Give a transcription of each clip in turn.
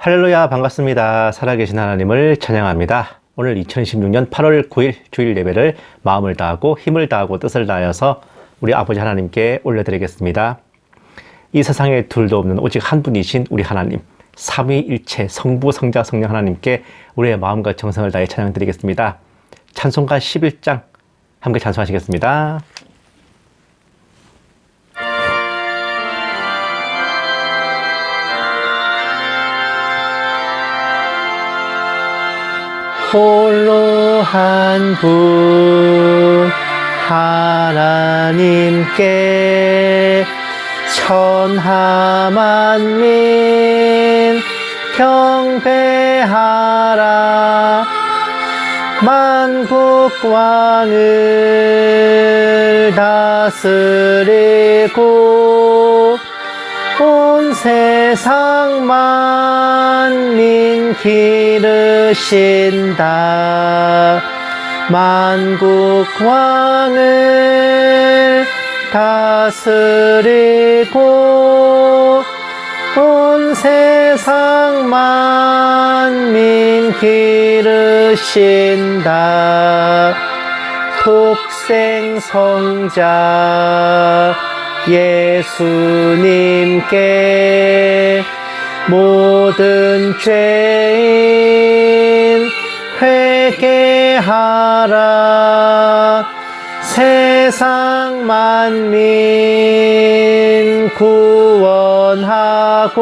할렐루야, 반갑습니다. 살아계신 하나님을 찬양합니다. 오늘 2016년 8월 9일 주일 예배를 마음을 다하고 힘을 다하고 뜻을 다하여서 우리 아버지 하나님께 올려드리겠습니다. 이 세상에 둘도 없는 오직 한 분이신 우리 하나님, 삼위일체 성부 성자 성령 하나님께 우리의 마음과 정성을 다해 찬양드리겠습니다. 찬송가 11장 함께 찬송하시겠습니다. 홀로 한 분 하나님께 천하만민 경배하라. 만국 왕을 다스리고 온 세상 만민 기르신다. 만국 왕을 다스리고 온 세상 만민 기르신다. 독생 성자 예수님께 모든 죄인 회개하라. 세상 만민 구원하고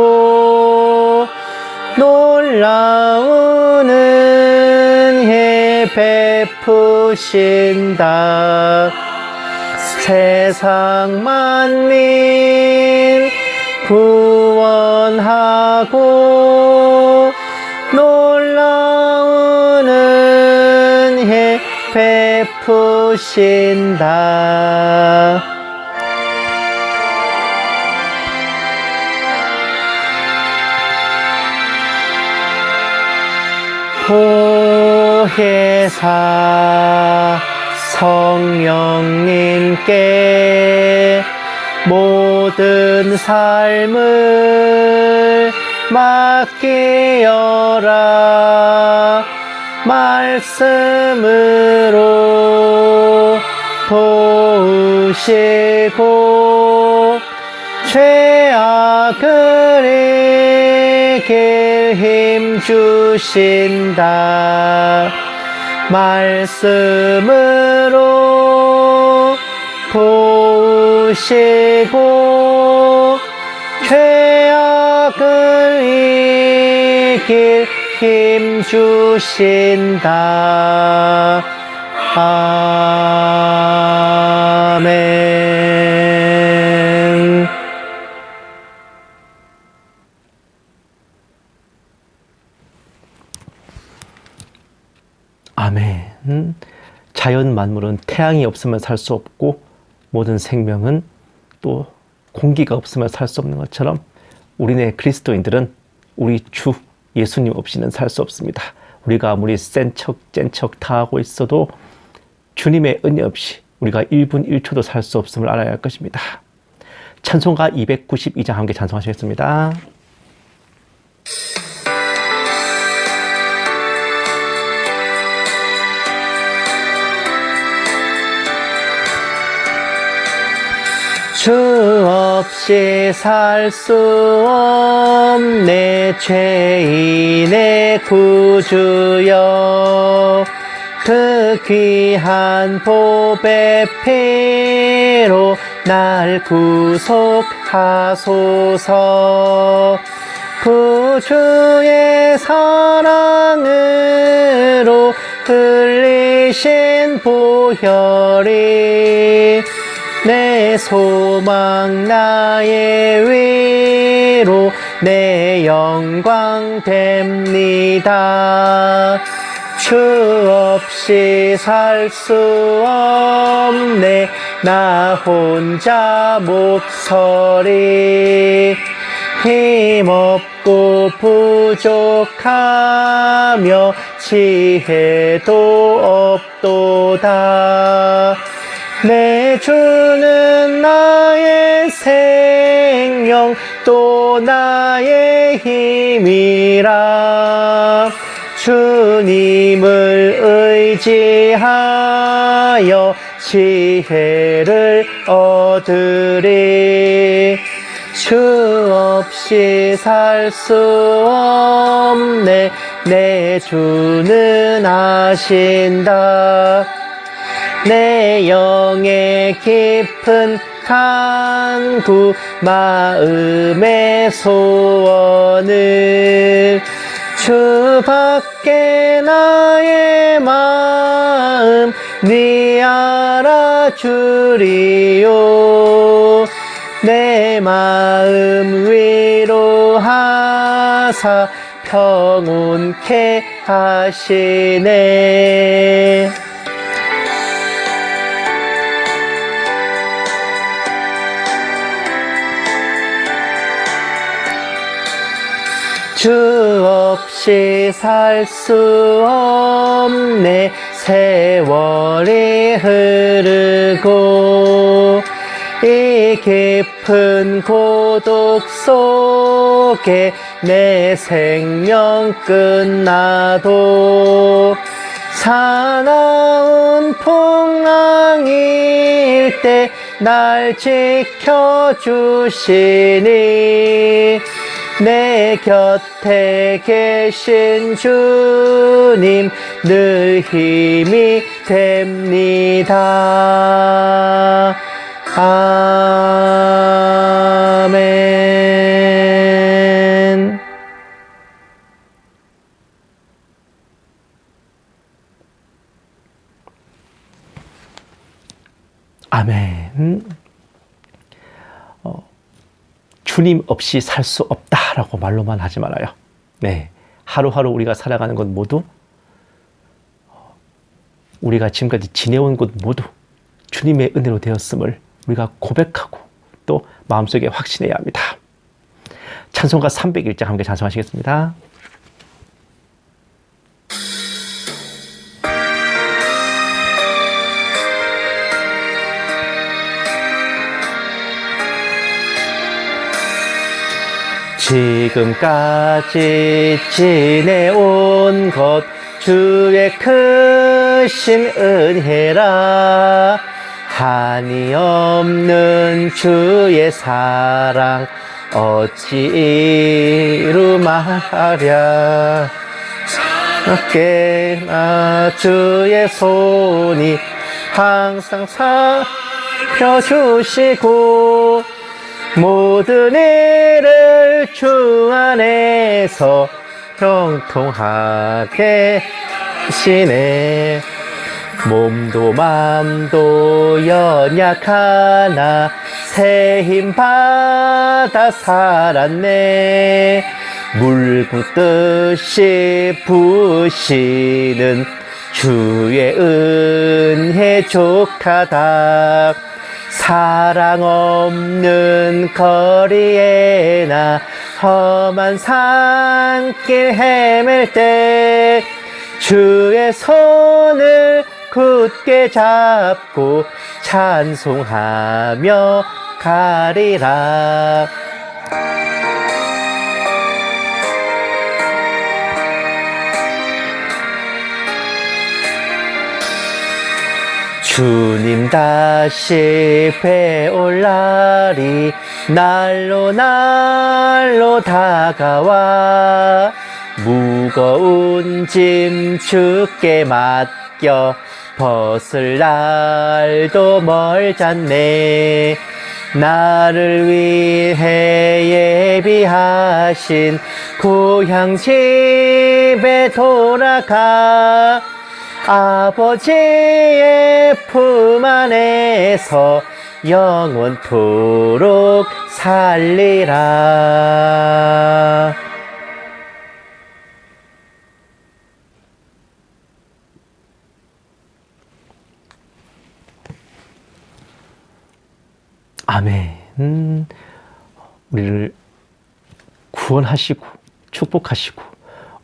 놀라운 은혜 베푸신다. 세상 만민 구원하고 놀라운 은혜 베푸신다. 보혜사 성령님께 모든 삶을 맡기어라. 말씀으로 도우시고 죄악을 이길 힘 주신다. 말씀으로 도우시고 죄악을 이길 힘 주신다. 아멘. 아멘. 자연 만물은 태양이 없으면 살 수 없고 모든 생명은 또 공기가 없으면 살 수 없는 것처럼 우리네 그리스도인들은 우리 주 예수님 없이는 살 수 없습니다. 우리가 아무리 센 척 다 하고 있어도 주님의 은혜 없이 우리가 1분 1초도 살 수 없음을 알아야 할 것입니다. 찬송가 292장 함께 찬송하시겠습니다. 주 없이 살 수 없네. 죄인의 구주여, 그 귀한 보배 피로 날 구속하소서. 구주의 사랑으로 흘리신 보혈이 내 소망 나의 위로 내 영광 됩니다. 주 없이 살 수 없네. 나 혼자 못 서리. 힘없고 부족하며 지혜도 없도다. 내 주는 나의 생명 또 나의 내 힘이라. 주님을 의지하여 지혜를 얻으리. 주 없이 살 수 없네. 내 주는 아신다. 내 영의 깊은 간구 마음의 소원을 주밖에 나의 마음 네 알아주리요. 내 마음 위로하사 평온케 하시네. 주 없이 살 수 없네. 세월이 흐르고 이 깊은 고독 속에 내 생명 끝나도 사나운 풍랑일 때 날 지켜주시니 내 곁에 계신 주님 늘 힘이 됩니다. 아멘. 아멘. 주님 없이 살 수 없다라고 말로만 하지 말아요. 네, 하루하루 우리가 살아가는 것 모두, 우리가 지금까지 지내온 것 모두 주님의 은혜로 되었음을 우리가 고백하고 또 마음속에 확신해야 합니다. 찬송가 301장 함께 찬송하시겠습니다. 지금까지 지내온 것 주의 크신 은혜라. 한이 없는 주의 사랑 어찌 이루 말하랴. 어깨나 주의 손이 항상 살펴주시고 모든 일을 주 안에서 형통하게 하시네. 몸도 맘도 연약하나 새 힘 받아 살았네. 물 붓듯이 부으시는 주의 은혜 족하다. 사랑 없는 거리에나 험한 산길 헤맬 때 주의 손을 굳게 잡고 찬송하며 가리라. 주님 다시 뵈올 날이 날로 다가와 무거운 짐 주께 맡겨 벗을 날도 멀잖네. 나를 위해 예비하신 고향 집에 돌아가 아버지의 품 안에서 영원토록 살리라. 아멘. 우리를 구원하시고 축복하시고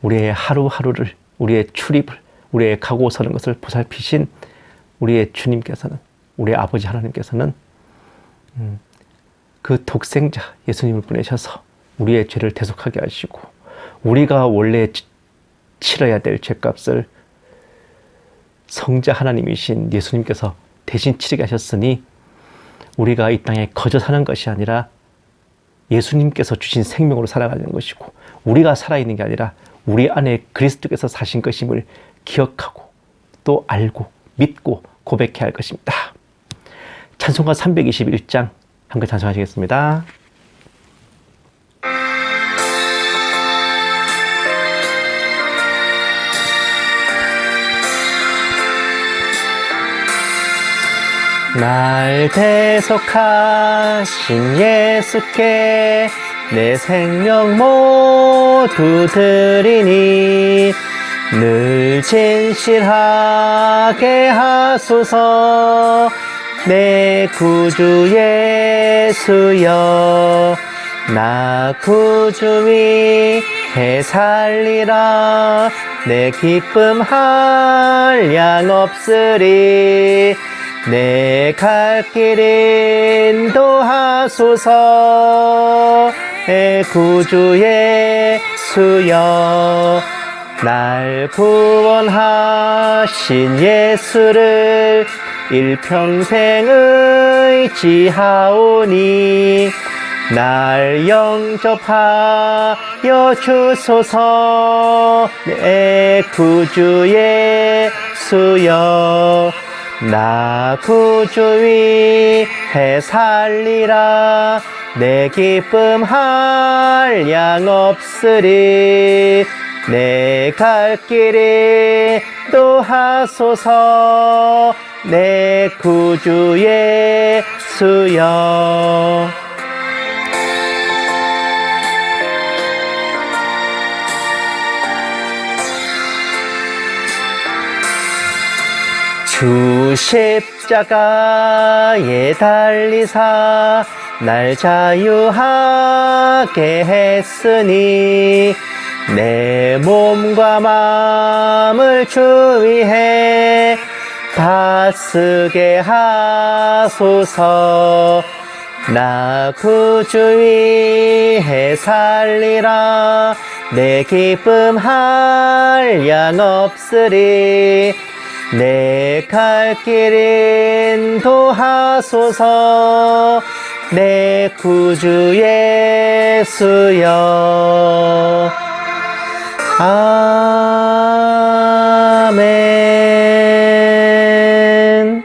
우리의 하루하루를, 우리의 출입을, 우리의 가고 서는 것을 보살피신 우리의 주님께서는, 우리 아버지 하나님께서는 그 독생자 예수님을 보내셔서 우리의 죄를 대속하게 하시고 우리가 원래 치러야 될 죄값을 성자 하나님이신 예수님께서 대신 치르게 하셨으니 우리가 이 땅에 거저 사는 것이 아니라 예수님께서 주신 생명으로 살아가는 것이고 우리가 살아있는 게 아니라 우리 안에 그리스도께서 사신 것임을 기억하고 또 알고 믿고 고백해야 할 것입니다. 찬송가 321장 함께 찬송하시겠습니다. 날 대속하신 예수께 내 생명 모두 드리니 늘 진실하게 하소서. 내 구주 예수여 나 구주 위해 살리라. 내 기쁨 한량 없으리. 내 갈 길 인도하소서. 내 구주 예수여 날 구원하신 예수를 일평생 의지하오니 날 영접하여 주소서. 내 구주 예수여 나 구주 위해 살리라. 내 기쁨 한량 없으리. 내 갈 길 인도하소서. 내 구주 예수여 주 십자가에 달리사 날 자유하게 했으니 내 몸과 마음을 주 위해 다 쓰게 하소서. 나 구주 위해 살리라. 내 기쁨 한량 없으리. 내 갈 길 인도하소서. 내 구주 예수여 아멘.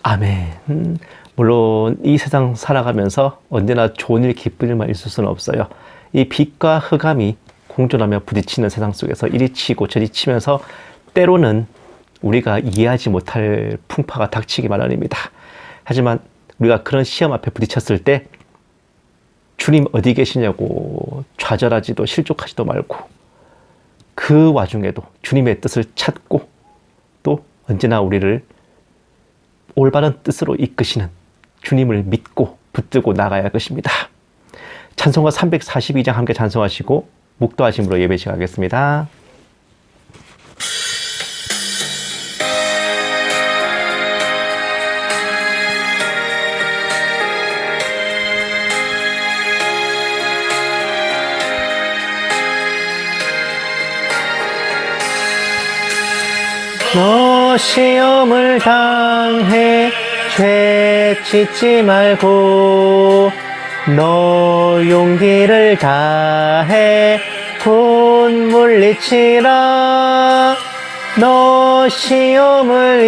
아멘. 물론 이 세상 살아가면서 언제나 좋은 일, 기쁜 일만 있을 수는 없어요. 이 빛과 흑암이 공존하며 부딪히는 세상 속에서 이리 치고 저리 치면서 때로는 우리가 이해하지 못할 풍파가 닥치기 마련입니다. 하지만 우리가 그런 시험 앞에 부딪혔을 때 주님 어디 계시냐고 좌절하지도 실족하지도 말고 그 와중에도 주님의 뜻을 찾고 또 언제나 우리를 올바른 뜻으로 이끄시는 주님을 믿고 붙들고 나가야 할 것입니다. 찬송가 342장 함께 찬송하시고 묵도하심으로 예배 시작하겠습니다. 너 시험을 당해 죄 짓지 말고 너 용기를 다해 곧 물리치라. 너 시험을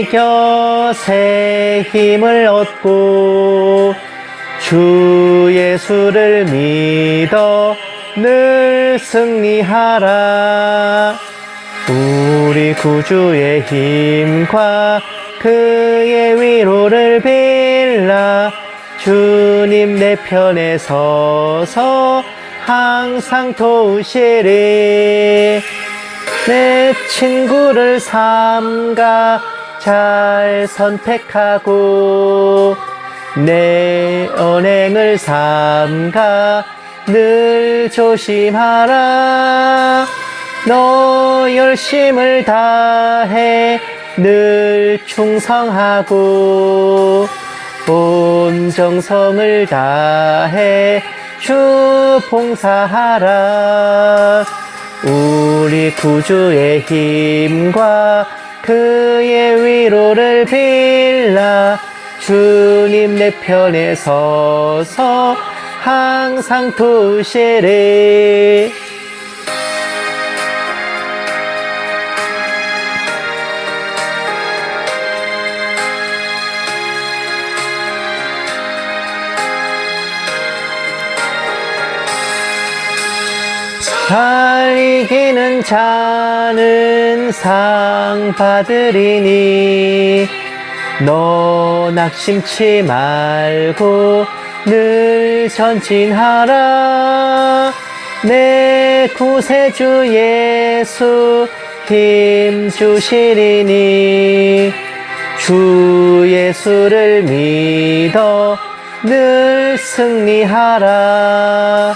이겨 새 힘을 얻고 주 예수를 믿어 늘 승리하라. 우리 구주의 힘과 그의 위로를 빌라. 주님 내 편에 서서 항상 도우시리. 내 친구를 삼가 잘 선택하고 내 언행을 삼가 늘 조심하라. 너 열심을 다해 늘 충성하고 온 정성을 다해 주 봉사하라. 우리 구주의 힘과 그의 위로를 빌라. 주님 내 편에 서서 항상 도우시리. 잘 이기는 자는 상 받으리니 너 낙심치 말고 늘 전진하라. 내 구세주 예수 힘 주시리니 주 예수를 믿어 늘 승리하라.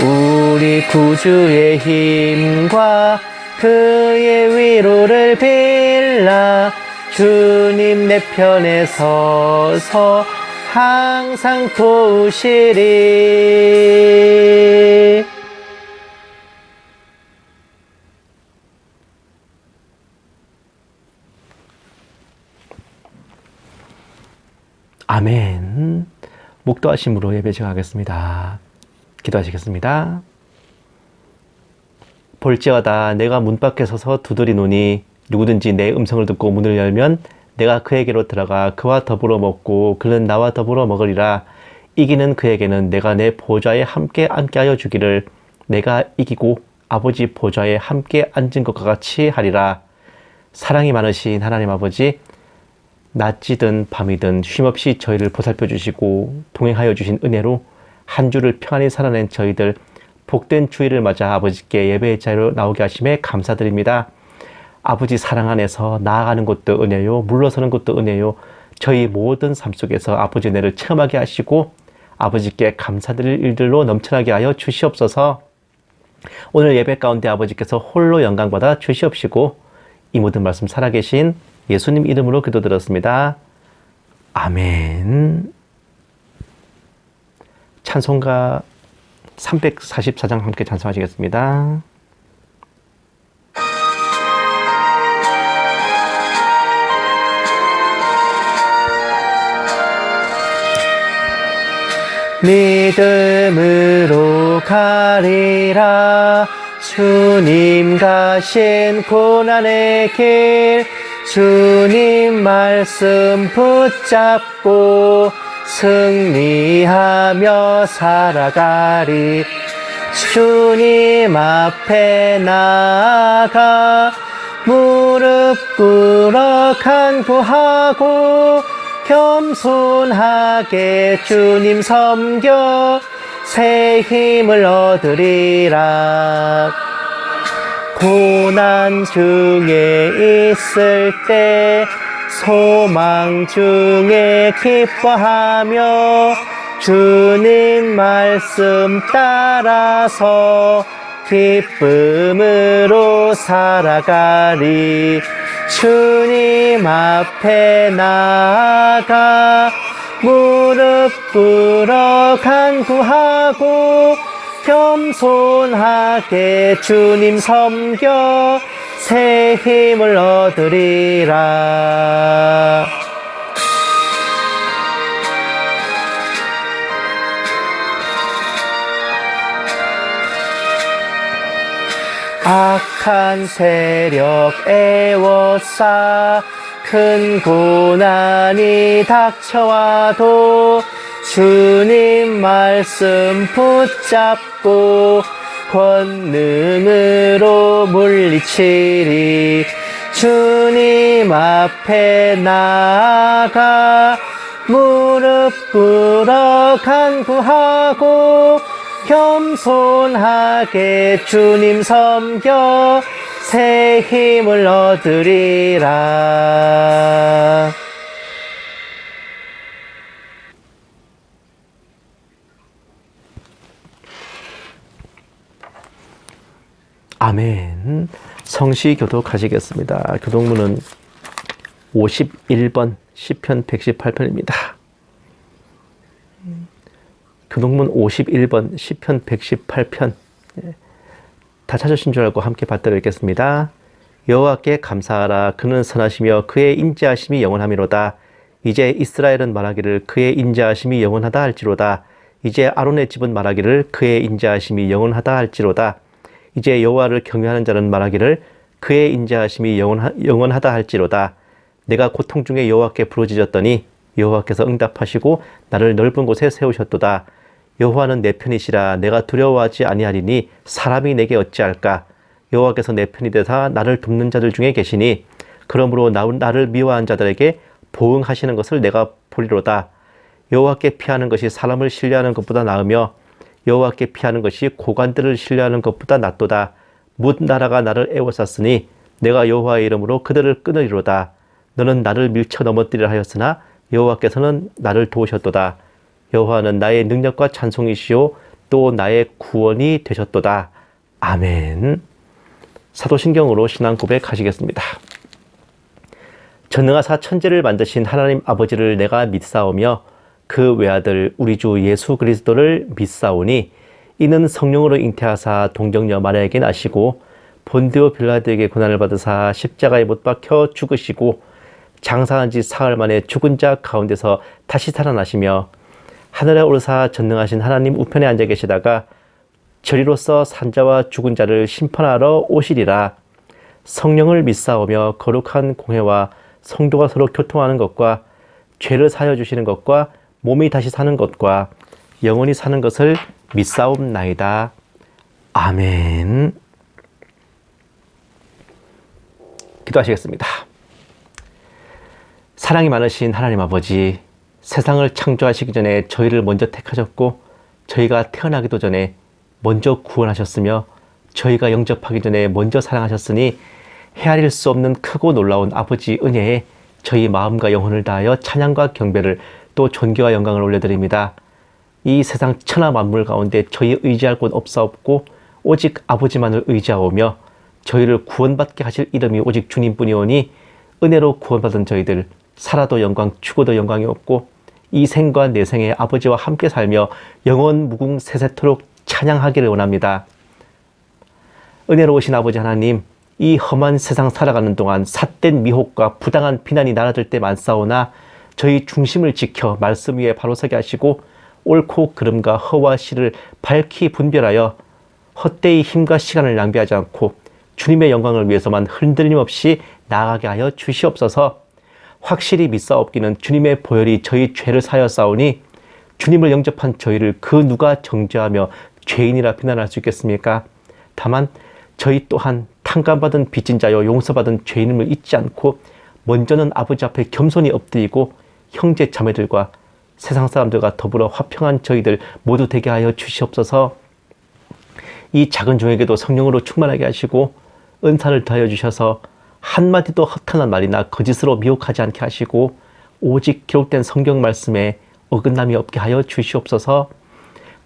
우리 구주의 힘과 그의 위로를 빌라. 주님 내 편에 서서 항상 도우시리. 아멘. 묵도하심으로 예배 시작하겠습니다. 기도하시겠습니다. 볼지어다 내가 문 밖에 서서 두드리노니 누구든지 내 음성을 듣고 문을 열면 내가 그에게로 들어가 그와 더불어 먹고 그는 나와 더불어 먹으리라. 이기는 그에게는 내가 내 보좌에 함께 앉게 하여 주기를 내가 이기고 아버지 보좌에 함께 앉은 것과 같이 하리라. 사랑이 많으신 하나님 아버지, 낮이든 밤이든 쉼없이 저희를 보살펴 주시고 동행하여 주신 은혜로 한 주를 평안히 살아낸 저희들 복된 주일을 맞아 아버지께 예배의 자리로 나오게 하심에 감사드립니다. 아버지 사랑 안에서 나아가는 것도 은혜요, 물러서는 것도 은혜요, 저희 모든 삶 속에서 아버지 은혜를 체험하게 하시고 아버지께 감사드릴 일들로 넘쳐나게 하여 주시옵소서. 오늘 예배 가운데 아버지께서 홀로 영광받아 주시옵시고 이 모든 말씀 살아계신 예수님 이름으로 기도드렸습니다. 아멘. 찬송가 344장 함께 찬송하시겠습니다. 믿음으로 가리라. 주님 가신 고난의 길, 주님 말씀 붙잡고 승리하며 살아가리. 주님 앞에 나아가 무릎 꿇어 간구하고 겸손하게 주님 섬겨 새 힘을 얻으리라. 고난 중에 있을 때 소망 중에 기뻐하며 주님 말씀 따라서 기쁨으로 살아가리. 주님 앞에 나아가 무릎 꿇어 간구하고 겸손하게 주님 섬겨 새 힘을 얻으리라. 악한 세력 애워싸 큰 고난이 닥쳐와도 주님 말씀 붙잡고 권능으로 물리치리. 주님 앞에 나아가 무릎 꿇어 간구하고 겸손하게 주님 섬겨 새 힘을 얻으리라. 아멘. 성시 교독하시겠습니다. 교독문은 51번 시편 118편입니다. 교독문 51번 시편 118편. 다 찾으신 줄 알고 함께 받들어 읽겠습니다. 여호와께 감사하라. 그는 선하시며 그의 인자하심이 영원하미로다. 이제 이스라엘은 말하기를 그의 인자하심이 영원하다 할지로다. 이제 아론의 집은 말하기를 그의 인자하심이 영원하다 할지로다. 이제 여호와를 경외하는 자는 말하기를 그의 인자하심이 영원하다 할지로다. 내가 고통 중에 여호와께 부르짖었더니 여호와께서 응답하시고 나를 넓은 곳에 세우셨도다. 여호와는 내 편이시라. 내가 두려워하지 아니하리니 사람이 내게 어찌할까. 여호와께서 내 편이 되사 나를 돕는 자들 중에 계시니 그러므로 나를 미워한 자들에게 보응하시는 것을 내가 보리로다. 여호와께 피하는 것이 사람을 신뢰하는 것보다 나으며 여호와께 피하는 것이 고관들을 신뢰하는 것보다 낫도다. 뭇 나라가 나를 애워쌌으니 내가 여호와의 이름으로 그들을 끊으리로다. 너는 나를 밀쳐 넘어뜨리라 하였으나 여호와께서는 나를 도우셨도다. 여호와는 나의 능력과 찬송이시오 또 나의 구원이 되셨도다. 아멘. 사도신경으로 신앙 고백하시겠습니다. 전능하사 천지를 만드신 하나님 아버지를 내가 믿사오며 그 외아들 우리 주 예수 그리스도를 믿사오니 이는 성령으로 잉태하사 동정녀 마리아에게 나시고 본디오 빌라도에게 고난을 받으사 십자가에 못 박혀 죽으시고 장사한 지 사흘 만에 죽은 자 가운데서 다시 살아나시며 하늘에 오르사 전능하신 하나님 우편에 앉아 계시다가 저리로서 산자와 죽은 자를 심판하러 오시리라. 성령을 믿사오며 거룩한 공회와 성도가 서로 교통하는 것과 죄를 사하여 주시는 것과 몸이 다시 사는 것과 영원히 사는 것을 믿사옵나이다. 아멘. 기도하시겠습니다. 사랑이 많으신 하나님 아버지, 세상을 창조하시기 전에 저희를 먼저 택하셨고 저희가 태어나기도 전에 먼저 구원하셨으며 저희가 영접하기 전에 먼저 사랑하셨으니 헤아릴 수 없는 크고 놀라운 아버지 은혜에 저희 마음과 영혼을 다하여 찬양과 경배를 또 존귀와 영광을 올려드립니다. 이 세상 천하 만물 가운데 저희 의지할 곳 없사옵고 오직 아버지만을 의지하오며 저희를 구원받게 하실 이름이 오직 주님뿐이오니 은혜로 구원받은 저희들 살아도 영광 죽어도 영광이 없고 이 생과 내 생에 아버지와 함께 살며 영원 무궁 세세토록 찬양하기를 원합니다. 은혜로우신 아버지 하나님, 이 험한 세상 살아가는 동안 삿된 미혹과 부당한 비난이 날아들 때 많사오나 저희 중심을 지켜 말씀 위에 바로 서게 하시고 옳고 그름과 허와 실을 밝히 분별하여 헛되이 힘과 시간을 낭비하지 않고 주님의 영광을 위해서만 흔들림 없이 나아가게 하여 주시옵소서. 확실히 믿사옵기는 주님의 보혈이 저희 죄를 사하여 싸우니 주님을 영접한 저희를 그 누가 정죄하며 죄인이라 비난할 수 있겠습니까? 다만 저희 또한 탕감받은 빚진 자여 용서받은 죄인임을 잊지 않고 먼저는 아버지 앞에 겸손히 엎드리고 형제 자매들과 세상 사람들과 더불어 화평한 저희들 모두 되게 하여 주시옵소서. 이 작은 종에게도 성령으로 충만하게 하시고 은사를 더하여 주셔서 한마디도 허탄한 말이나 거짓으로 미혹하지 않게 하시고 오직 기록된 성경 말씀에 어긋남이 없게 하여 주시옵소서.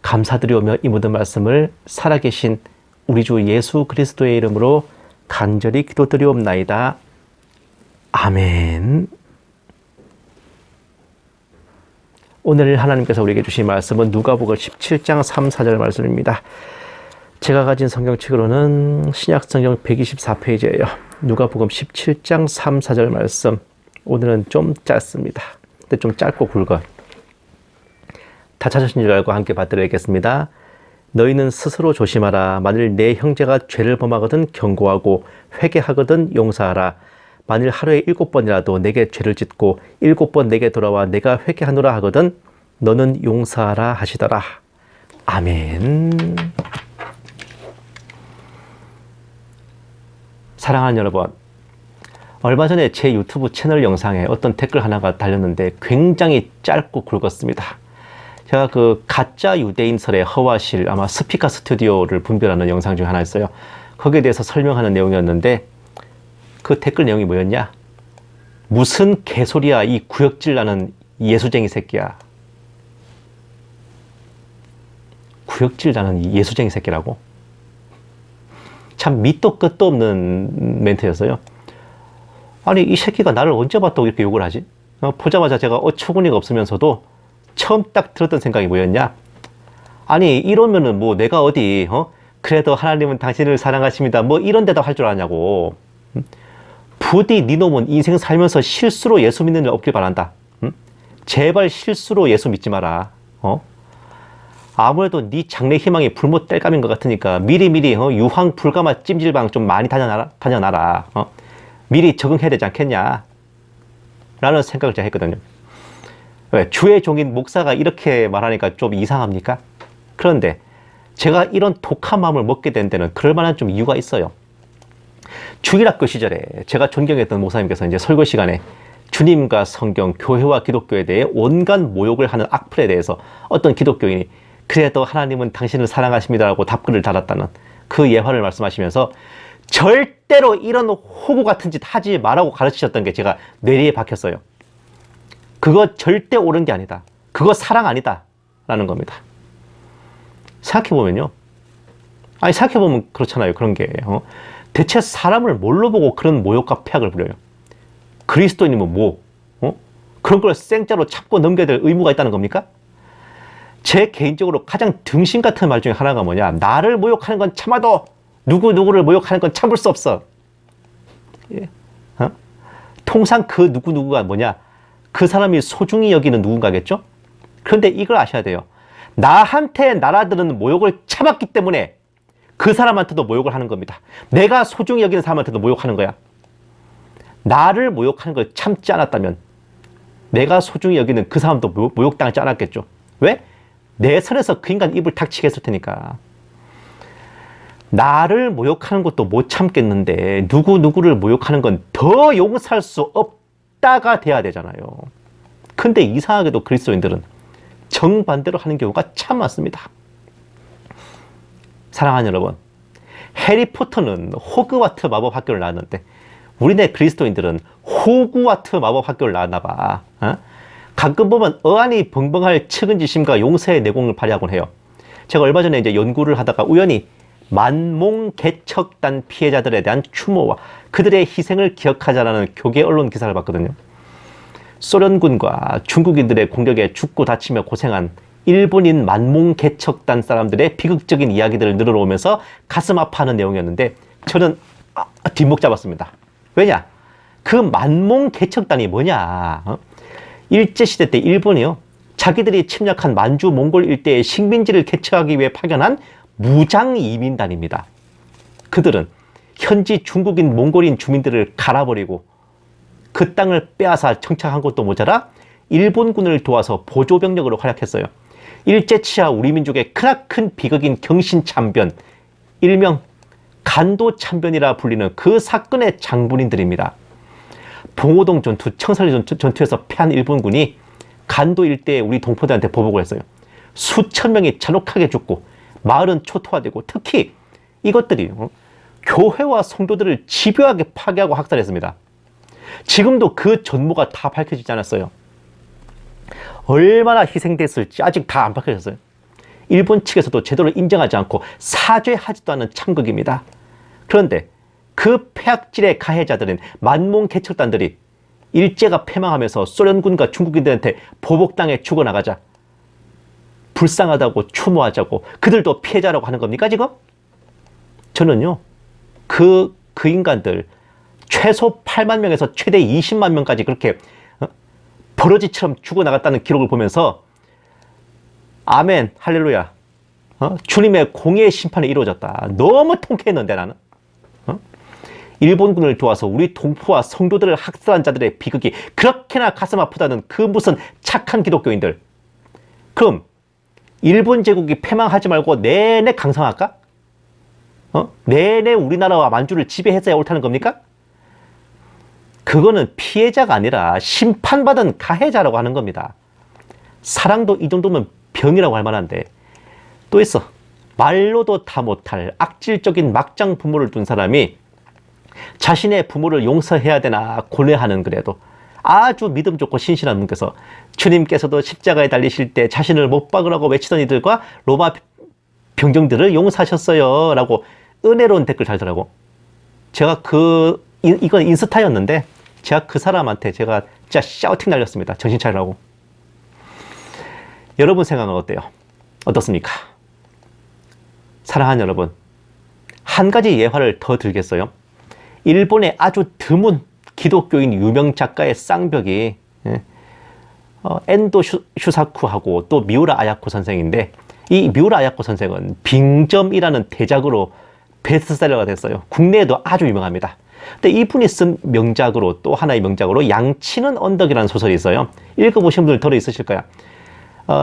감사드리오며 이 모든 말씀을 살아계신 우리 주 예수 그리스도의 이름으로 간절히 기도드리옵나이다. 아멘. 오늘 하나님께서 우리에게 주신 말씀은 누가복음 17장 3, 4절 말씀입니다. 제가 가진 성경책으로는 신약성경 124페이지예요. 누가복음 17장 3, 4절 말씀. 오늘은 좀 짧습니다. 근데 좀 짧고 굵어. 다 찾으신 줄 알고 함께 받들어야겠습니다. 너희는 스스로 조심하라. 만일 내 형제가 죄를 범하거든 경고하고 회개하거든 용서하라. 만일 하루에 7번이라도 내게 죄를 짓고 7번 내게 돌아와 내가 회개하노라 하거든 너는 용서하라 하시더라. 아멘. 사랑하는 여러분, 얼마 전에 제 유튜브 채널 영상에 어떤 댓글 하나가 달렸는데 굉장히 짧고 굵었습니다. 제가 그 가짜 유대인설의 허와실, 아마 스피카 스튜디오를 분별하는 영상 중에 하나 있어요. 거기에 대해서 설명하는 내용이었는데 그 댓글 내용이 뭐였냐? 무슨 개소리야, 이 구역질 나는 예수쟁이 새끼야. 구역질 나는 이 예수쟁이 새끼라고? 참 밑도 끝도 없는 멘트였어요. 아니 이 새끼가 나를 언제 봤다고 이렇게 욕을 하지? 보자마자 제가 어처구니가 없으면서도 처음 딱 들었던 생각이 뭐였냐? 아니 이러면은 뭐 내가 어디 그래도 하나님은 당신을 사랑하십니다 뭐 이런 데다 할 줄 아냐고. 부디 니놈은 인생 살면서 실수로 예수 믿는 일 없길 바란다. 제발 실수로 예수 믿지 마라. 아무래도 네 장래 희망이 불못 뗄감인 것 같으니까 미리미리 유황 불가마 찜질방 좀 많이 다녀놔라. 미리 적응해야 되지 않겠냐 라는 생각을 제가 했거든요. 왜? 주의 종인 목사가 이렇게 말하니까 좀 이상합니까? 그런데 제가 이런 독한 마음을 먹게 된 데는 그럴 만한 좀 이유가 있어요. 주일학교 시절에 제가 존경했던 목사님께서 이제 설교 시간에 주님과 성경, 교회와 기독교에 대해 온갖 모욕을 하는 악플에 대해서 어떤 기독교인이 그래도 하나님은 당신을 사랑하십니다라고 답글을 달았다는 그 예화를 말씀하시면서 절대로 이런 호구 같은 짓 하지 말라고 가르치셨던 게 제가 뇌리에 박혔어요. 그거 절대 옳은 게 아니다. 그거 사랑 아니다. 라는 겁니다. 생각해보면요. 아니, 생각해보면 그렇잖아요. 그런 게. 대체 사람을 뭘로 보고 그런 모욕과 폐악을 부려요? 그리스도인이면 뭐? 그런 걸 생짜로 참고 넘겨야 될 의무가 있다는 겁니까? 제 개인적으로 가장 등신 같은 말 중에 하나가 뭐냐? 나를 모욕하는 건 참아도 누구누구를 모욕하는 건 참을 수 없어. 예. 통상 그 누구누구가 뭐냐? 그 사람이 소중히 여기는 누군가겠죠? 그런데 이걸 아셔야 돼요. 나한테 나라들은 모욕을 참았기 때문에 그 사람한테도 모욕을 하는 겁니다. 내가 소중히 여기는 사람한테도 모욕하는 거야. 나를 모욕하는 걸 참지 않았다면 내가 소중히 여기는 그 사람도 모욕당하지 않았겠죠. 왜? 내 선에서 그 인간 입을 닥치게 했을 테니까. 나를 모욕하는 것도 못 참겠는데 누구누구를 모욕하는 건 더 용서할 수 없다가 돼야 되잖아요. 근데 이상하게도 그리스도인들은 정반대로 하는 경우가 참 많습니다. 사랑하는 여러분, 해리포터는 호그와트 마법학교를 나왔는데 우리네 그리스도인들은 호구와트 마법학교를 나왔나 봐. 가끔 보면 어안이 벙벙할 측은지심과 용서의 내공을 발휘하곤 해요. 제가 얼마 전에 이제 연구를 하다가 우연히 만몽개척단 피해자들에 대한 추모와 그들의 희생을 기억하자라는 교계 언론 기사를 봤거든요. 소련군과 중국인들의 공격에 죽고 다치며 고생한 일본인 만몽개척단 사람들의 비극적인 이야기들을 늘어놓으면서 가슴 아파하는 내용이었는데 저는 뒷목 잡았습니다. 왜냐? 그 만몽개척단이 뭐냐? 일제시대 때 일본이요, 자기들이 침략한 만주 몽골 일대의 식민지를 개척하기 위해 파견한 무장이민단입니다. 그들은 현지 중국인 몽골인 주민들을 갈아버리고 그 땅을 빼앗아 정착한 것도 모자라 일본군을 도와서 보조병력으로 활약했어요. 일제치하 우리 민족의 크나큰 비극인 경신참변, 일명 간도참변이라 불리는 그 사건의 장본인들입니다. 봉오동 전투, 청산리 전투에서 패한 일본군이 간도 일대에 우리 동포들한테 보복을 했어요. 수천 명이 잔혹하게 죽고 마을은 초토화되고 특히 이것들이 교회와 성도들을 집요하게 파괴하고 학살했습니다. 지금도 그 전모가 다 밝혀지지 않았어요. 얼마나 희생됐을지 아직 다 안 밝혀졌어요. 일본 측에서도 제대로 인정하지 않고 사죄하지도 않은 참극입니다. 그런데 그 폐악질의 가해자들은 만몽개척단들이 일제가 패망하면서 소련군과 중국인들한테 보복당해 죽어나가자 불쌍하다고 추모하자고 그들도 피해자라고 하는 겁니까 지금? 저는요, 그 인간들 최소 8만 명에서 최대 20만 명까지 그렇게 버러지처럼 죽어나갔다는 기록을 보면서 아멘 할렐루야, 주님의 공의의 심판이 이루어졌다, 너무 통쾌했는데 나는. 일본군을 도와서 우리 동포와 성도들을 학살한 자들의 비극이 그렇게나 가슴 아프다는 그 무슨 착한 기독교인들, 그럼 일본 제국이 패망하지 말고 내내 강성할까? 내내 우리나라와 만주를 지배했어야 옳다는 겁니까? 그거는 피해자가 아니라 심판받은 가해자라고 하는 겁니다. 사랑도 이 정도면 병이라고 할 만한데 또 있어. 말로도 다 못할 악질적인 막장 부모를 둔 사람이 자신의 부모를 용서해야 되나 고뇌하는, 그래도 아주 믿음 좋고 신실한 분께서 주님께서도 십자가에 달리실 때 자신을 못 박으라고 외치던 이들과 로마 병정들을 용서하셨어요 라고 은혜로운 댓글 달더라고. 제가 이건 인스타였는데 제가 그 사람한테 제가 진짜 샤우팅 날렸습니다. 정신 차리라고. 여러분 생각은 어때요? 어떻습니까? 사랑하는 여러분, 한 가지 예화를 더 들겠어요. 일본의 아주 드문 기독교인 유명 작가의 쌍벽이 엔도 슈사쿠하고 또 미우라 아야코 선생인데, 이 미우라 아야코 선생은 빙점이라는 대작으로 베스트셀러가 됐어요. 국내에도 아주 유명합니다. 근데 이분이 쓴 명작으로, 또 하나의 명작으로 양치는 언덕이라는 소설이 있어요. 읽어보신 분들 들어 있으실 거야.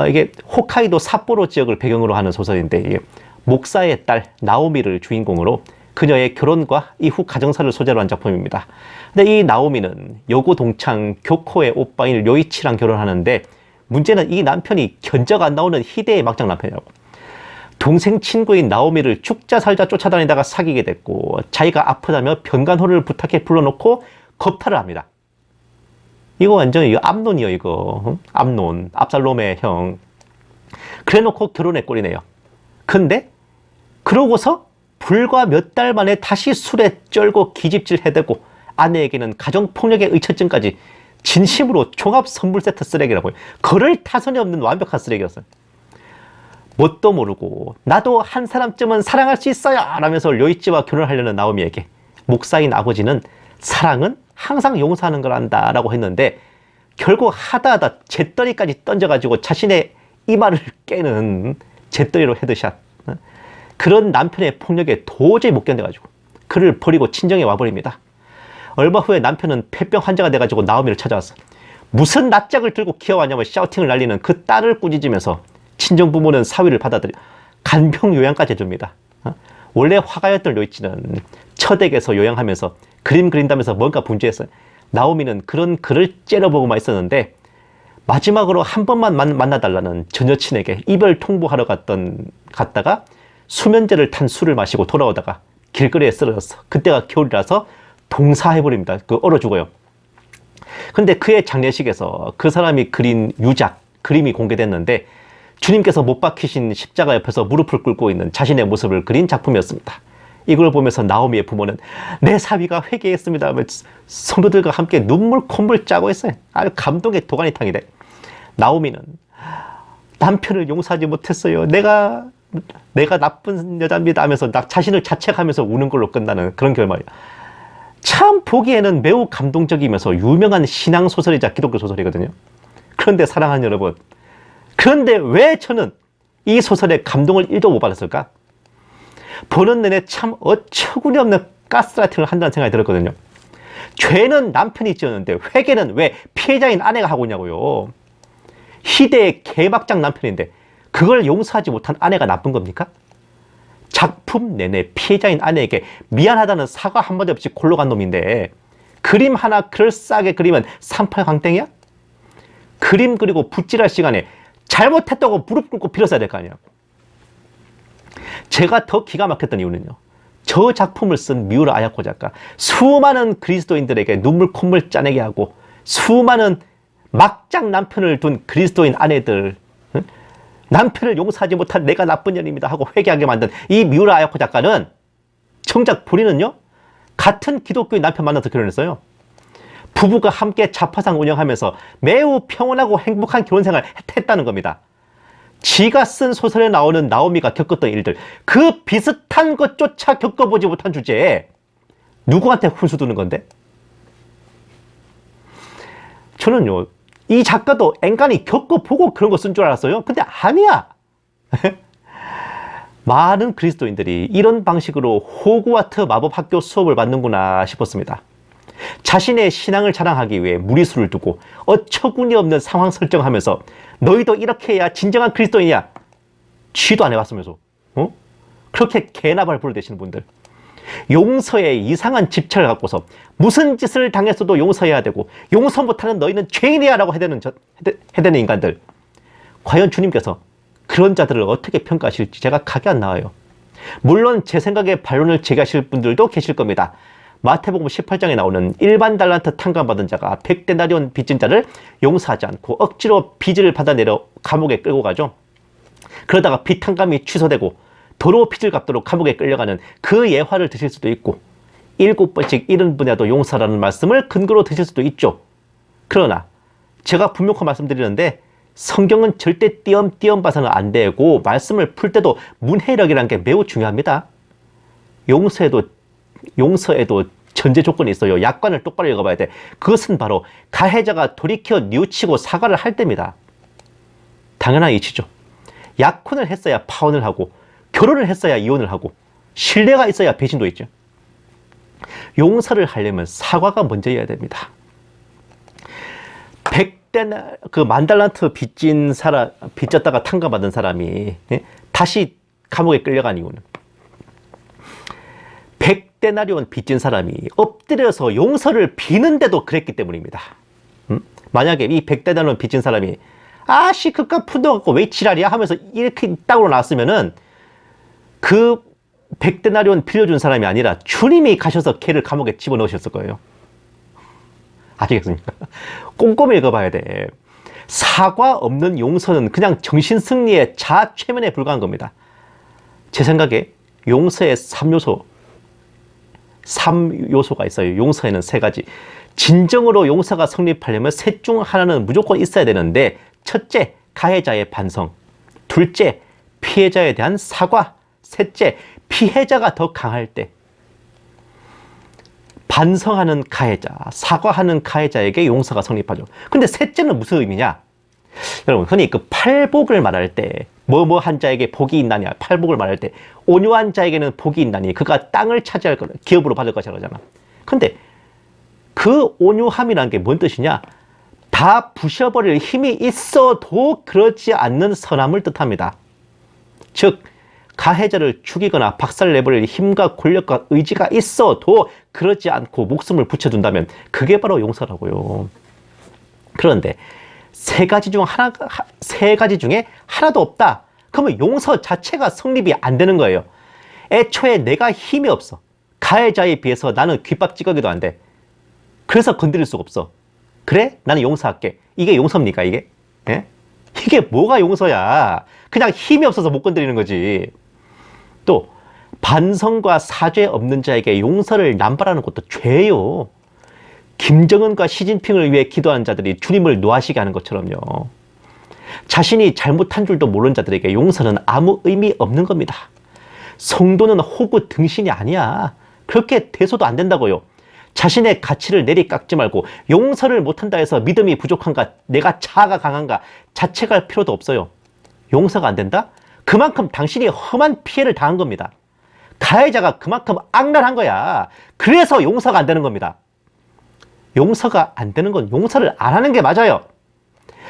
이게 홋카이도 삿포로 지역을 배경으로 하는 소설인데, 이게 목사의 딸 나오미를 주인공으로 그녀의 결혼과 이후 가정사를 소재로 한 작품입니다. 근데 이 나오미는 여고 동창 교코의 오빠인 료이치랑 결혼하는데, 문제는 이 남편이 견적 안 나오는 희대의 막장 남편이라고. 동생 친구인 나오미를 죽자 살자 쫓아다니다가 사귀게 됐고, 자기가 아프다며 병간호를 부탁해 불러놓고 겁탈을 합니다. 이거 완전 이거 암논이요, 이거. 암논, 압살롬의 형. 그래놓고 결혼에 꼴이네요. 근데 그러고서 불과 몇 달 만에 다시 술에 쩔고 기집질 해대고, 아내에게는 가정폭력의 의처증까지. 진심으로 종합 선물 세트 쓰레기라고요. 그럴 타선이 없는 완벽한 쓰레기였어요. 뭣도 모르고 나도 한 사람쯤은 사랑할 수 있어요 라면서 료이치와 결혼하려는 나오미에게 목사인 아버지는 사랑은 항상 용서하는 거란다 라고 했는데, 결국 하다하다 잿더리까지 던져가지고 자신의 이마를 깨는 잿더리로 헤드샷. 그런 남편의 폭력에 도저히 못 견뎌가지고 그를 버리고 친정에 와버립니다. 얼마 후에 남편은 폐병 환자가 돼가지고 나오미를 찾아왔어. 무슨 낯짝을 들고 기어왔냐며 샤우팅을 날리는 그 딸을 꾸짖으면서 친정 부모는 사위를 받아들여 간병 요양까지 해줍니다. 원래 화가였던 료이치는 처댁에서 요양하면서 그림 그린다면서 뭔가 분주했어요. 나오미는 그런 글을 째려보고만 있었는데, 마지막으로 한 번만 만나달라는 전 여친에게 이별 통보하러 갔다가 수면제를 탄 술을 마시고 돌아오다가 길거리에 쓰러졌어. 그때가 겨울이라서 동사해버립니다. 얼어 죽어요. 근데 그의 장례식에서 그 사람이 그린 유작, 그림이 공개됐는데, 주님께서 못 박히신 십자가 옆에서 무릎을 꿇고 있는 자신의 모습을 그린 작품이었습니다. 이걸 보면서 나오미의 부모는 내 사위가 회개했습니다 하며 성도들과 함께 눈물 콧물 짜고 있어요. 아주 감동의 도가니탕이래. 나오미는 남편을 용서하지 못했어요. 내가 나쁜 여자입니다 하면서 자신을 자책하면서 우는 걸로 끝나는 그런 결말이야. 참 보기에는 매우 감동적이면서 유명한 신앙소설이자 기독교 소설이거든요. 그런데 사랑하는 여러분, 그런데 왜 저는 이 소설의 감동을 1도 못 받았을까? 보는 내내 참 어처구니 없는 가스라이팅을 한다는 생각이 들었거든요. 죄는 남편이 지었는데 회개는 왜 피해자인 아내가 하고 있냐고요. 희대의 개막장 남편인데 그걸 용서하지 못한 아내가 나쁜 겁니까? 작품 내내 피해자인 아내에게 미안하다는 사과 한마디 없이 골로 간 놈인데, 그림 하나 그럴싸하게 그리면 38광땡이야? 그림 그리고 붓질할 시간에 잘못했다고 무릎 꿇고 빌었어야 될 거 아니야. 제가 더 기가 막혔던 이유는요, 저 작품을 쓴 미우라 아야코 작가, 수많은 그리스도인들에게 눈물 콧물 짜내게 하고 수많은 막장 남편을 둔 그리스도인 아내들, 남편을 용서하지 못한 내가 나쁜 년입니다 하고 회개하게 만든 이 미우라 아야코 작가는 정작 본인은요, 같은 기독교인 남편 만나서 결혼했어요. 부부가 함께 자파상 운영하면서 매우 평온하고 행복한 결혼생활을 했다는 겁니다. 지가 쓴 소설에 나오는 나오미가 겪었던 일들, 그 비슷한 것조차 겪어보지 못한 주제에 누구한테 훈수 두는 건데? 저는요, 이 작가도 앵간히 겪어보고 그런 거 쓴 줄 알았어요. 근데 아니야. 많은 그리스도인들이 이런 방식으로 호그와트 마법학교 수업을 받는구나 싶었습니다. 자신의 신앙을 자랑하기 위해 무리수를 두고 어처구니 없는 상황 설정하면서 너희도 이렇게 해야 진정한 그리스도인이야. 쥐도 안 해봤으면서 그렇게 개나발 부르대시는 분들, 용서에 이상한 집착을 갖고서 무슨 짓을 당했어도 용서해야 되고 용서 못하는 너희는 죄인이야 라고 해대는 인간들, 과연 주님께서 그런 자들을 어떻게 평가하실지 제가 각이 안 나와요. 물론 제 생각에 반론을 제기하실 분들도 계실 겁니다. 마태복음 18장에 나오는 일반 달란트 탕감받은 자가 100데나리온 빚진 자를 용서하지 않고 억지로 빚을 받아내려 감옥에 끌고 가죠. 그러다가 빚 탕감이 취소되고 도로 빚을 갚도록 감옥에 끌려가는 그 예화를 드실 수도 있고 7번씩 잃은 분야도 용서라는 말씀을 근거로 드실 수도 있죠. 그러나 제가 분명히 말씀드리는데 성경은 절대 띄엄띄엄 봐서는 안 되고 말씀을 풀 때도 문해력이라는 게 매우 중요합니다. 용서에도 전제 조건이 있어요. 약관을 똑바로 읽어봐야 돼. 그것은 바로 가해자가 돌이켜 뉘우치고 사과를 할 때입니다. 당연한 이치죠. 약혼을 했어야 파혼을 하고 결혼을 했어야 이혼을 하고 신뢰가 있어야 배신도 있죠. 용서를 하려면 사과가 먼저여야 됩니다. 100대 그 만달란트 빚졌다가 탕감받은 사람이 다시 감옥에 끌려간 이유는 100데나리온 빚진 사람이 엎드려서 용서를 비는데도 그랬기 때문입니다. 만약에 이 100데나리온 빚진 사람이 아씨 그깟 푼도 갖고 왜 지랄이야 하면서 이렇게 땅으로 나왔으면은 그 100데나리온 빌려준 사람이 아니라 주님이 가셔서 걔를 감옥에 집어넣으셨을 거예요. 아시겠습니까? 꼼꼼히 읽어봐야 돼. 사과 없는 용서는 그냥 정신승리의 자체면에 불과한 겁니다. 제 생각에 용서의 3요소가 있어요. 용서에는 3가지. 진정으로 용서가 성립하려면 셋 중 하나는 무조건 있어야 되는데 첫째, 가해자의 반성. 둘째, 피해자에 대한 사과. 셋째, 피해자가 더 강할 때 반성하는 가해자, 사과하는 가해자에게 용서가 성립하죠. 근데 셋째는 무슨 의미냐? 여러분, 흔히 그 팔복을 말할 때 뭐뭐한 자에게 복이 있나냐, 팔복을 말할 때 온유한 자에게는 복이 있나니 그가 땅을 차지할 거라, 기업으로 받을 것이라 그러잖아. 근데 그 온유함이라는 게 뭔 뜻이냐? 다 부셔버릴 힘이 있어도 그러지 않는 선함을 뜻합니다. 즉 가해자를 죽이거나 박살내버릴 힘과 권력과 의지가 있어도 그러지 않고 목숨을 붙여둔다면 그게 바로 용서라고요. 그런데 3가지 중에 하나도 없다. 그러면 용서 자체가 성립이 안 되는 거예요. 애초에 내가 힘이 없어. 가해자에 비해서 나는 귓밥찌꺼기도 안 돼. 그래서 건드릴 수가 없어. 그래? 나는 용서할게. 이게 용서입니까 이게? 예? 이게 뭐가 용서야? 그냥 힘이 없어서 못 건드리는 거지. 또 반성과 사죄 없는 자에게 용서를 남발하는 것도 죄예요. 김정은과 시진핑을 위해 기도하는 자들이 주님을 노하시게 하는 것처럼요. 자신이 잘못한 줄도 모르는 자들에게 용서는 아무 의미 없는 겁니다. 성도는 호구 등신이 아니야. 그렇게 돼서도 안 된다고요. 자신의 가치를 내리깎지 말고 용서를 못한다 해서 믿음이 부족한가, 내가 자아가 강한가 자책할 필요도 없어요. 용서가 안 된다? 그만큼 당신이 험한 피해를 당한 겁니다. 가해자가 그만큼 악랄한 거야. 그래서 용서가 안 되는 겁니다. 용서가 안 되는 건 용서를 안 하는 게 맞아요.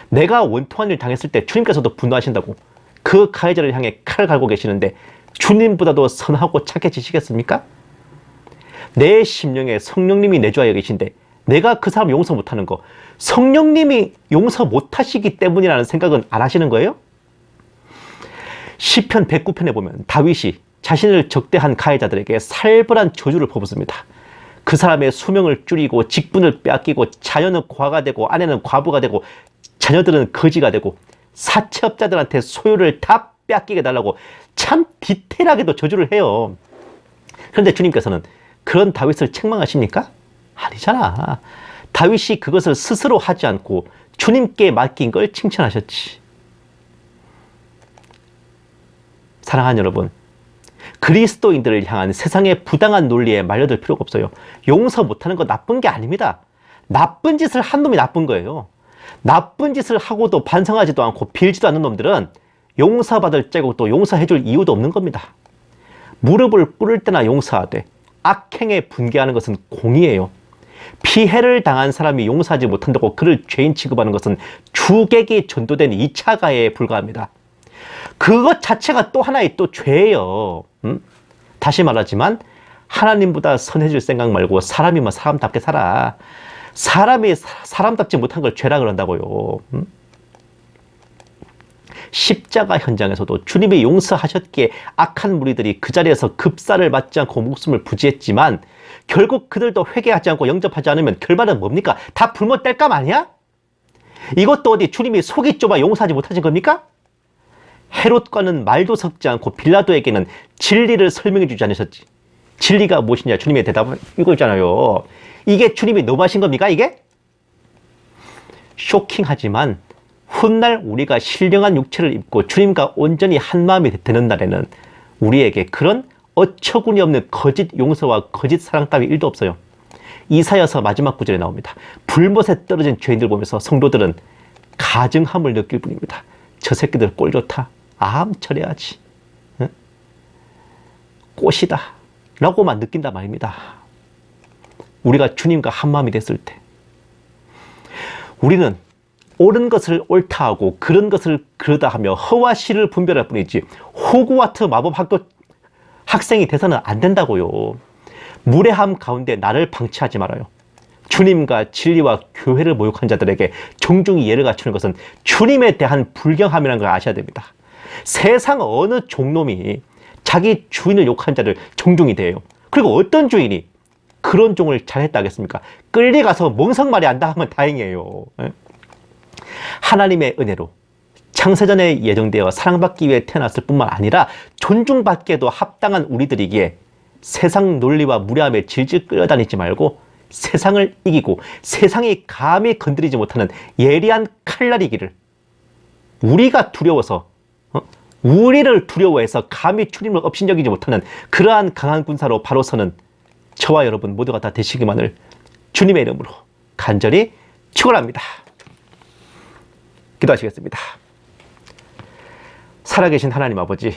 내가 원통한 일 당했을 때 주님께서도 분노하신다고 그 가해자를 향해 칼을 갈고 계시는데 주님보다도 선하고 착해지시겠습니까? 내 심령에 성령님이 내주하여 계신데 내가 그 사람 용서 못하는 거 성령님이 용서 못하시기 때문이라는 생각은 안 하시는 거예요? 시편 109편에 보면 다윗이 자신을 적대한 가해자들에게 살벌한 저주를 퍼붓습니다. 그 사람의 수명을 줄이고 직분을 빼앗기고 자녀는 고아가 되고 아내는 과부가 되고 자녀들은 거지가 되고 사채업자들한테 소유를 다 빼앗기게 달라고 참 디테일하게도 저주를 해요. 그런데 주님께서는 그런 다윗을 책망하십니까? 아니잖아. 다윗이 그것을 스스로 하지 않고 주님께 맡긴 걸 칭찬하셨지. 사랑하는 여러분, 그리스도인들을 향한 세상의 부당한 논리에 말려들 필요가 없어요. 용서 못하는 거 나쁜 게 아닙니다. 나쁜 짓을 한 놈이 나쁜 거예요. 나쁜 짓을 하고도 반성하지도 않고 빌지도 않는 놈들은 용서받을 자격도 용서해줄 이유도 없는 겁니다. 무릎을 꿇을 때나 용서하되 악행에 분개하는 것은 공의예요. 피해를 당한 사람이 용서하지 못한다고 그를 죄인 취급하는 것은 주객이 전도된 2차 가해에 불과합니다. 그것 자체가 또 하나의 또 죄예요. 다시 말하지만 하나님보다 선해질 생각 말고 사람이면 사람답게 살아. 사람이 사람답지 못한 걸 죄라 그런다고요. 십자가 현장에서도 주님이 용서하셨기에 악한 무리들이 그 자리에서 급사를 맞지 않고 목숨을 부지했지만 결국 그들도 회개하지 않고 영접하지 않으면 결말은 뭡니까? 다 불못 뗄감 아니야? 이것도 어디 주님이 속이 좁아 용서하지 못하신 겁니까? 헤롯과는 말도 섞지 않고 빌라도에게는 진리를 설명해 주지 않으셨지. 진리가 무엇이냐? 주님의 대답은 이거잖아요. 이게 주님이 너무하신 겁니까, 이게? 쇼킹하지만 훗날 우리가 신령한 육체를 입고 주님과 온전히 한마음이 되는 날에는 우리에게 그런 어처구니 없는 거짓 용서와 거짓 사랑 따위 일도 없어요. 이사야서 마지막 구절에 나옵니다. 불못에 떨어진 죄인들 보면서 성도들은 가증함을 느낄 뿐입니다. 저 새끼들 꼴 좋다. 암철해야지. 응? 꽃이다. 라고만 느낀단 말입니다. 우리가 주님과 한마음이 됐을 때 우리는 옳은 것을 옳다 하고 그런 것을 그러다 하며 허와 실을 분별할 뿐이지 호그와트 마법 학교 학생이 돼서는 안 된다고요. 무례함 가운데 나를 방치하지 말아요. 주님과 진리와 교회를 모욕한 자들에게 종중이 예를 갖추는 것은 주님에 대한 불경함이라는 걸 아셔야 됩니다. 세상 어느 종놈이 자기 주인을 욕한 자를 종중이 대해요. 그리고 어떤 주인이 그런 종을 잘했다 하겠습니까? 끌려가서 멍석말이 안 당하면 다행이에요. 하나님의 은혜로 창세전에 예정되어 사랑받기 위해 태어났을 뿐만 아니라 존중받기에도 합당한 우리들이기에 세상 논리와 무례함에 질질 끌어다니지 말고 세상을 이기고 세상이 감히 건드리지 못하는 예리한 칼날이기를 우리가 두려워서 우리를 두려워해서 감히 주님을 업신여기지 못하는 그러한 강한 군사로 바로 서는 저와 여러분 모두가 다 되시기만을 주님의 이름으로 간절히 축원합니다. 기도하시겠습니다. 살아계신 하나님 아버지,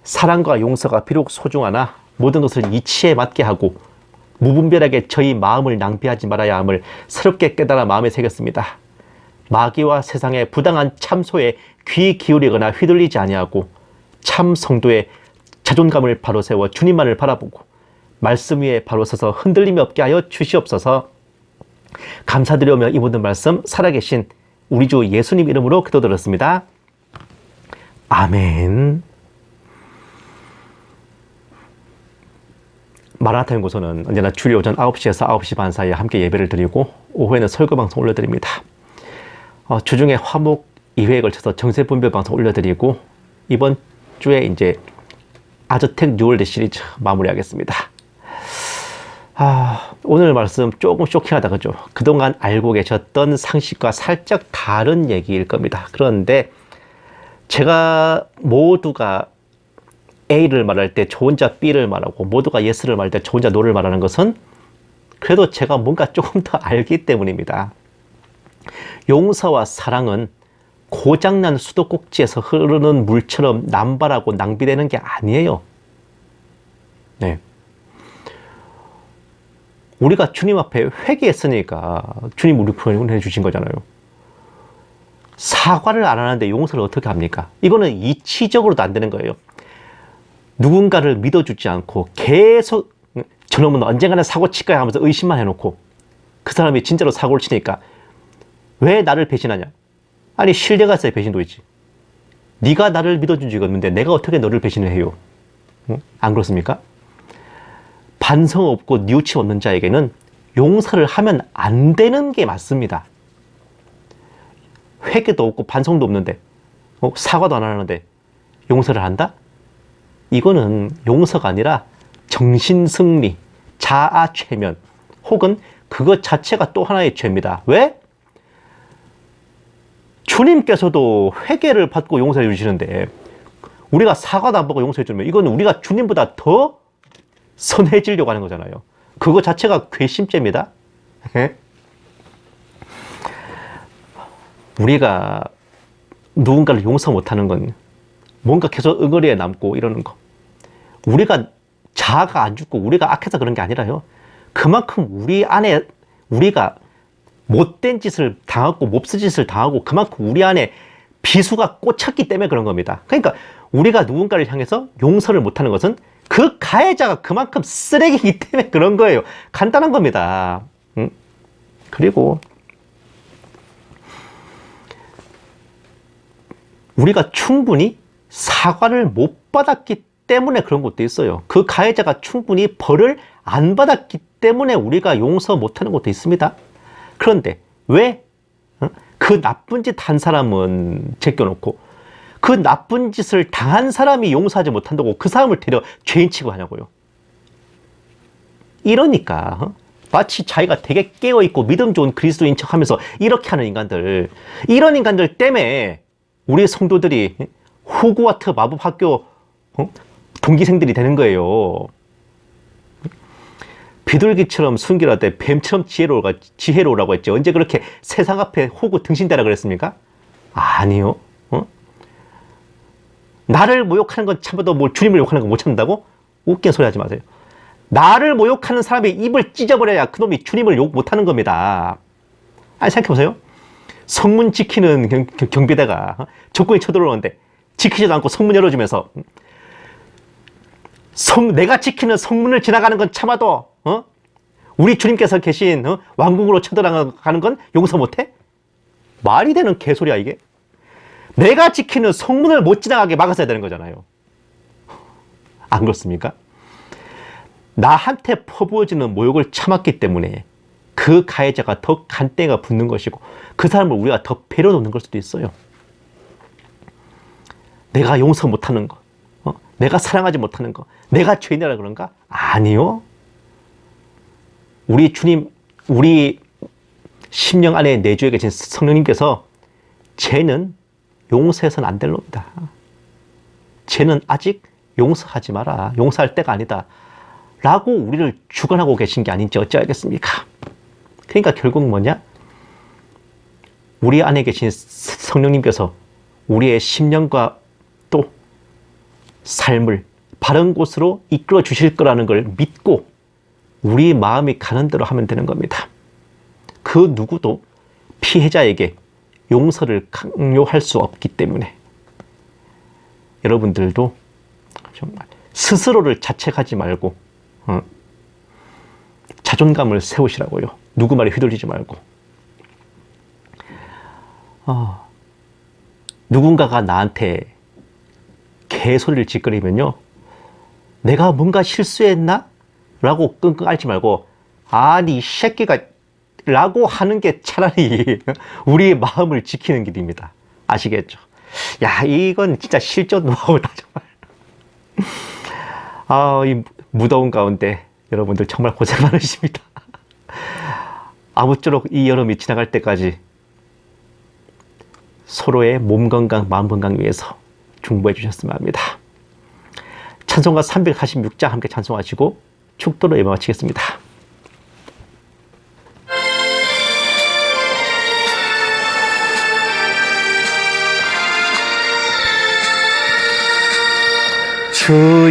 사랑과 용서가 비록 소중하나 모든 것을 이치에 맞게 하고 무분별하게 저희 마음을 낭비하지 말아야 함을 새롭게 깨달아 마음에 새겼습니다. 마귀와 세상의 부당한 참소에 귀 기울이거나 휘둘리지 아니하고 참 성도의 자존감을 바로 세워 주님만을 바라보고 말씀 위에 바로 서서 흔들림이 없게 하여 주시옵소서. 감사드리며 이 모든 말씀 살아계신 우리 주 예수님 이름으로 기도드렸습니다. 아멘. 마라나타 연구소는 언제나 주일 오전 9시에서 9시 반 사이에 함께 예배를 드리고 오후에는 설교 방송 올려드립니다. 주중에 화목 2회에 걸쳐서 정세 분별 방송 올려드리고 이번 주에 이제 아저텍 뉴월드 시리즈 마무리하겠습니다. 오늘 말씀 조금 쇼킹하다 그죠? 그동안 알고 계셨던 상식과 살짝 다른 얘기일 겁니다. 그런데 제가 모두가 A를 말할 때 저 혼자 B를 말하고 모두가 Yes를 말할 때 저 혼자 No를 말하는 것은 그래도 제가 뭔가 조금 더 알기 때문입니다. 용서와 사랑은 고장난 수도꼭지에서 흐르는 물처럼 남발하고 낭비되는 게 아니에요. 네. 우리가 주님 앞에 회개했으니까 주님 우리 구원해 주신 거잖아요. 사과를 안 하는데 용서를 어떻게 합니까? 이거는 이치적으로도 안 되는 거예요. 누군가를 믿어주지 않고 계속 저놈은 언젠가는 사고 칠 거야 하면서 의심만 해놓고 그 사람이 진짜로 사고를 치니까 왜 나를 배신하냐? 아니 신뢰가 있어야 배신도 있지. 네가 나를 믿어준 적이 없는데 내가 어떻게 너를 배신을 해요? 안 그렇습니까? 반성 없고 뉘우침 없는 자에게는 용서를 하면 안 되는 게 맞습니다. 회개도 없고 반성도 없는데 사과도 안 하는데 용서를 한다? 이거는 용서가 아니라 정신승리, 자아최면 혹은 그것 자체가 또 하나의 죄입니다. 왜? 주님께서도 회개를 받고 용서해 주시는데 우리가 사과도 안 받고 용서해 주면 이거는 우리가 주님보다 더 선해지려고 하는 거잖아요. 그거 자체가 괘씸죄입니다. 우리가 누군가를 용서 못하는 건 뭔가 계속 응어리에 남고 이러는 거. 우리가 자아가 안 죽고 우리가 악해서 그런 게 아니라요. 그만큼 우리 안에 우리가 못된 짓을 당하고 몹쓸 짓을 당하고 그만큼 우리 안에 비수가 꽂혔기 때문에 그런 겁니다. 그러니까 우리가 누군가를 향해서 용서를 못하는 것은 그 가해자가 그만큼 쓰레기이기 때문에 그런 거예요. 간단한 겁니다. 그리고 우리가 충분히 사과를 못 받았기 때문에 그런 것도 있어요. 그 가해자가 충분히 벌을 안 받았기 때문에 우리가 용서 못하는 것도 있습니다. 그런데 왜 그 나쁜 짓 한 사람은 제껴놓고 그 나쁜 짓을 당한 사람이 용서하지 못한다고 그 사람을 데려 죄인 취급하냐고요. 이러니까 마치 자기가 되게 깨어있고 믿음 좋은 그리스도인 척하면서 이렇게 하는 인간들, 이런 인간들 때문에 우리 성도들이 호그와트 마법학교 동기생들이 되는 거예요. 비둘기처럼 순결하되 뱀처럼 지혜로우라고 했죠. 언제 그렇게 세상 앞에 호구 등신대라 그랬습니까? 아니요. 나를 모욕하는 건 참아도 뭐 주님을 욕하는 건 못 참는다고? 웃긴 소리 하지 마세요. 나를 모욕하는 사람의 입을 찢어버려야 그놈이 주님을 욕 못하는 겁니다. 아니, 생각해보세요. 성문 지키는 경비대가 적군이 쳐들어오는데 지키지도 않고 성문 열어주면서 내가 지키는 성문을 지나가는 건 참아도 우리 주님께서 계신 왕궁으로 쳐들어가는 건 용서 못해? 말이 되는 개소리야 이게. 내가 지키는 성문을 못 지나가게 막았어야 되는 거잖아요. 안 그렇습니까? 나한테 퍼부어지는 모욕을 참았기 때문에 그 가해자가 더 간때가 붙는 것이고 그 사람을 우리가 더 배려 놓는 걸 수도 있어요. 내가 용서 못하는 거, 내가 사랑하지 못하는 거, 내가 죄인이라 그런가? 아니요. 우리 주님, 우리 심령 안에 내주에 계신 성령님께서 죄는 용서해서는 안 될 놈이다. 죄는 아직 용서하지 마라. 용서할 때가 아니다. 라고 우리를 주관하고 계신 게 아닌지 어찌하겠습니까? 그러니까 결국 뭐냐? 우리 안에 계신 성령님께서 우리의 심령과 또 삶을 바른 곳으로 이끌어 주실 거라는 걸 믿고 우리 마음이 가는 대로 하면 되는 겁니다. 그 누구도 피해자에게 용서를 강요할 수 없기 때문에 여러분들도 정말 스스로를 자책하지 말고 자존감을 세우시라고요. 누구 말에 휘둘리지 말고. 누군가가 나한테 개소리를 짓거리면요, 내가 뭔가 실수했나? 라고 끙끙 앓지 말고, 아니 이 새끼가 라고 하는 게 차라리 우리의 마음을 지키는 길입니다. 아시겠죠? 야, 이건 진짜 실전 노하우다 정말. 이 무더운 가운데 여러분들 정말 고생 많으십니다. 아무쪼록 이 여름이 지나갈 때까지 서로의 몸 건강, 마음 건강 위해서 중보해 주셨으면 합니다. 찬송가 346장 함께 찬송하시고 축도로 예배 마치겠습니다. 주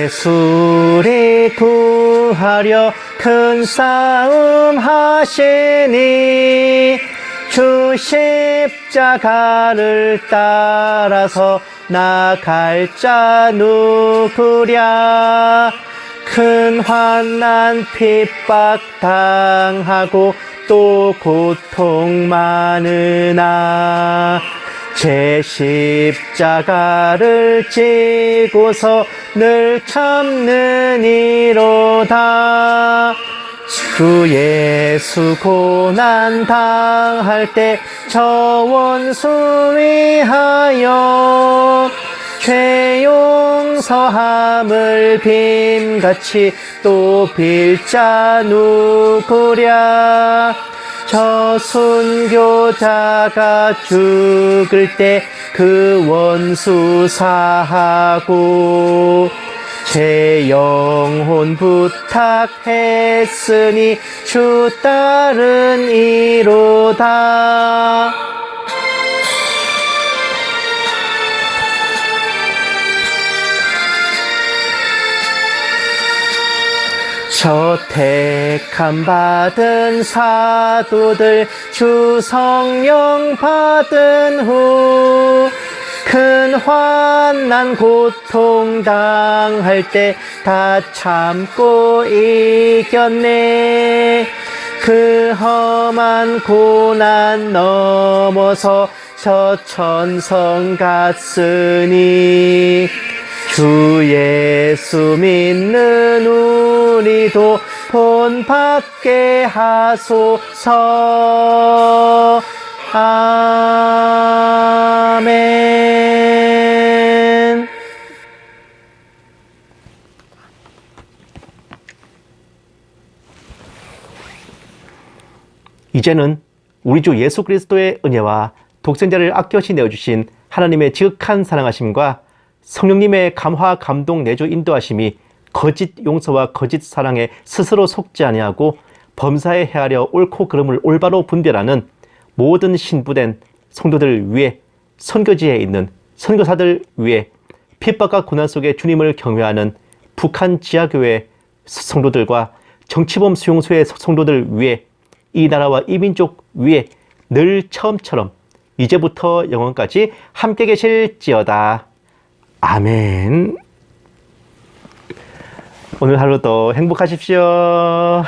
예수를 구하려 큰 싸움 하시니 주 십자가를 따라서 나갈 자 누구랴. 큰 환난 핍박 당하고 또 고통 많으나 제 십자가를 지고서 늘 참느니로다. 주 예수 고난 당할 때 저 원수 위하여 죄 용서함을 빔같이 또 빌 자 누구랴. 저 순교자가 죽을 때 그 원수 사하고 제 영혼 부탁했으니 주 따르니로다. 저 택함 받은 사도들 주 성령 받은 후 큰 환난 고통 당할 때 다 참고 이겼네. 그 험한 고난 넘어서 저 천성 갔으니 주 예수 믿는 우리도 본받게 하소서. 아멘. 이제는 우리 주 예수 그리스도의 은혜와 독생자를 아껴시 내어주신 하나님의 지극한 사랑하심과 성령님의 감화 감동 내주 인도하심이 거짓 용서와 거짓 사랑에 스스로 속지 아니하고 범사에 헤아려 옳고 그름을 올바로 분별하는 모든 신부된 성도들 위해, 선교지에 있는 선교사들 위해, 핍박과 고난 속에 주님을 경외하는 북한 지하교회 성도들과 정치범 수용소의 성도들 위해, 이 나라와 이 민족 위해 늘 처음처럼 이제부터 영원까지 함께 계실지어다. 아멘. 오늘 하루도 행복하십시오.